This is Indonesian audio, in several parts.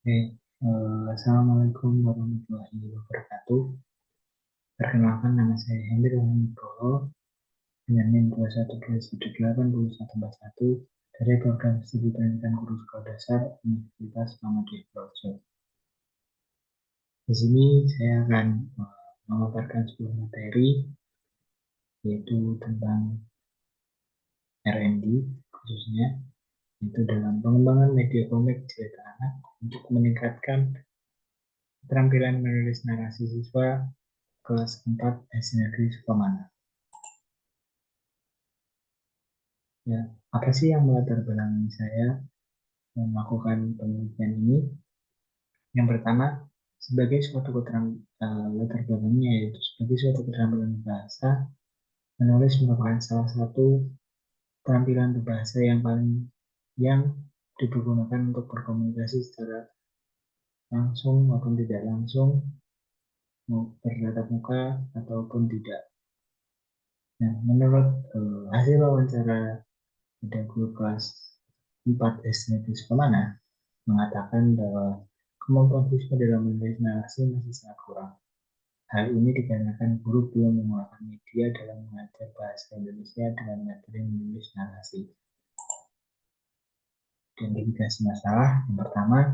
Oke, Assalamualaikum warahmatullahi wabarakatuh. Perkenalkan nama saya Hendra Nugroho dengan NIM 21218141 dari Program Studi Pendidikan Guru Sekolah Dasar Universitas Muhammadiyah Projo. Di sini saya akan memaparkan sebuah materi yaitu tentang R&D khususnya itu dalam pengembangan media komik cerita anak untuk meningkatkan keterampilan menulis narasi siswa kelas 4 SD Negeri Sukamana. Ya, apa sih yang melatar belakangi saya melakukan penelitian ini? Yang pertama, sebagai suatu latar belakangnya yaitu sebagai suatu keterampilan bahasa, menulis merupakan salah satu keterampilan berbahasa yang paling yang dipergunakan untuk berkomunikasi secara langsung maupun tidak langsung, mau bertatap muka ataupun tidak. Nah, menurut hasil wawancara pada guru kelas 4 SD Negeri Sukamana, mengatakan bahwa kemampuan siswa dalam menulis narasi masih sangat kurang. Hal ini dikarenakan guru belum menggunakan media dalam mengajar bahasa Indonesia dengan materi menulis narasi. Identifikasi masalah yang pertama,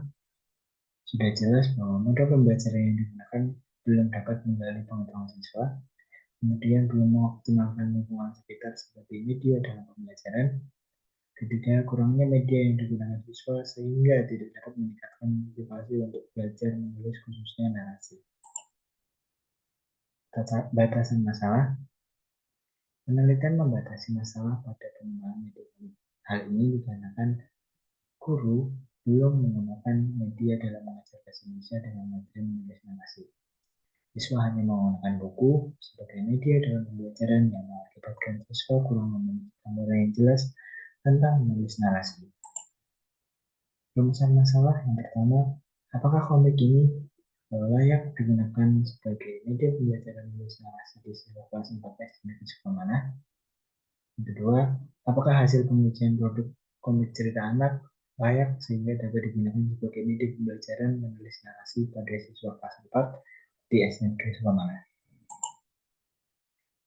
sudah jelas bahwa model pembelajaran yang digunakan belum dapat menggali pengetahuan siswa, kemudian belum mengoptimalkan lingkungan sekitar seperti media dalam pembelajaran, ketiga, kurangnya media yang digunakan siswa sehingga tidak dapat meningkatkan motivasi untuk belajar menulis khususnya narasi. Batasan masalah, penelitian membatasi masalah pada pengembangan media. Hal ini dikarenakan guru belum menggunakan media dalam mengajar bahasa Indonesia dengan materi menulis narasi. Siswa hanya menggunakan buku sebagai media dalam pembelajaran yang mengakibatkan siswa kurang memiliki gambaran yang jelas tentang menulis narasi. Rumusan masalah yang pertama, apakah komik ini layak digunakan sebagai media pembelajaran menulis narasi di siswa kelas 4 SD Negeri Sukamana? Yang kedua, apakah hasil pengujian produk komik cerita anak layak sehingga dapat digunakan sebagai media pembelajaran menulis narasi pada siswa kelas 4 di SD Negeri Sukamana?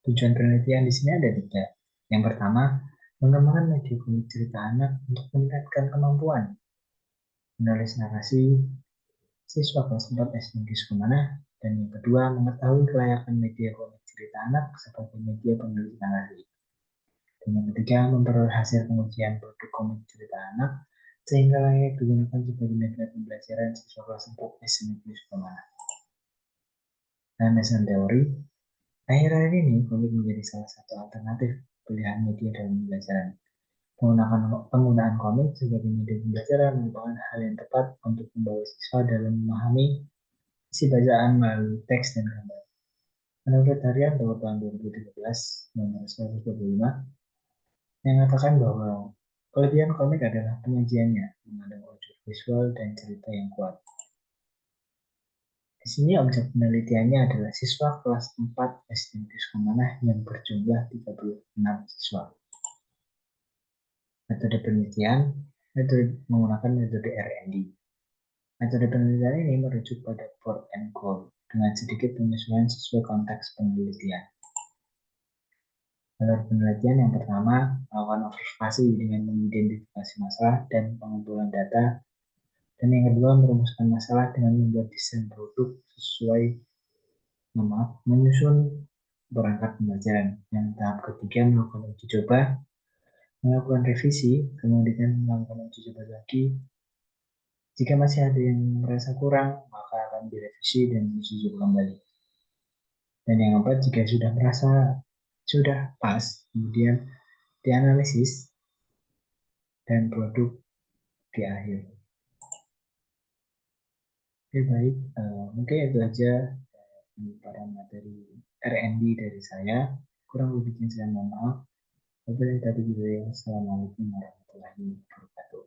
Tujuan penelitian di sini ada tiga. Yang pertama, mengembangkan media komik cerita anak untuk meningkatkan kemampuan menulis narasi siswa kelas 4 SD Negeri Sukamana, dan yang kedua, mengetahui kelayakan media komik cerita anak sebagai media penulis narasi. Dan yang ketiga, memperoleh hasil pengujian produk komik cerita anak sehingga layak digunakan sebagai media pembelajaran siswa kelas 4 SD Negeri Sukamana. Landasan teori, akhir-akhir ini komik menjadi salah satu alternatif pilihan media dalam pembelajaran. Penggunaan komik sebagai media pembelajaran merupakan hal yang tepat untuk membawa siswa dalam memahami isi bacaan melalui teks dan gambar. Menurut harian tahun 2013 nomor 125 yang mengatakan bahwa kelebihan komik adalah penyajiannya mengandung unsur visual dan cerita yang kuat. Di sini objek penelitiannya adalah siswa kelas 4 SD Negeri Sukamana yang berjumlah 36 siswa. Metode penelitian menggunakan metode R&D. Metode penelitian ini merujuk pada Ford and Cole dengan sedikit penyesuaian sesuai konteks penelitian. Dalam penelitian yang pertama, melakukan observasi dengan mengidentifikasi masalah dan pengumpulan data. Dan yang kedua, merumuskan masalah dengan membuat desain produk sesuai menyusun perangkat pembelajaran. Yang tahap ketiga, melakukan uji coba, melakukan revisi, kemudian melakukan uji coba lagi. Jika masih ada yang merasa kurang, maka akan direvisi dan uji coba kembali. Dan yang keempat, jika sudah merasa sudah pas, kemudian dianalisis dan produk di akhir. Oke, baik. Mungkin itu aja para materi R&D dari saya. Kurang lebihnya saya mohon maaf. Wabillahi taufiq hidayah. Assalamualaikum warahmatullahi wabarakatuh.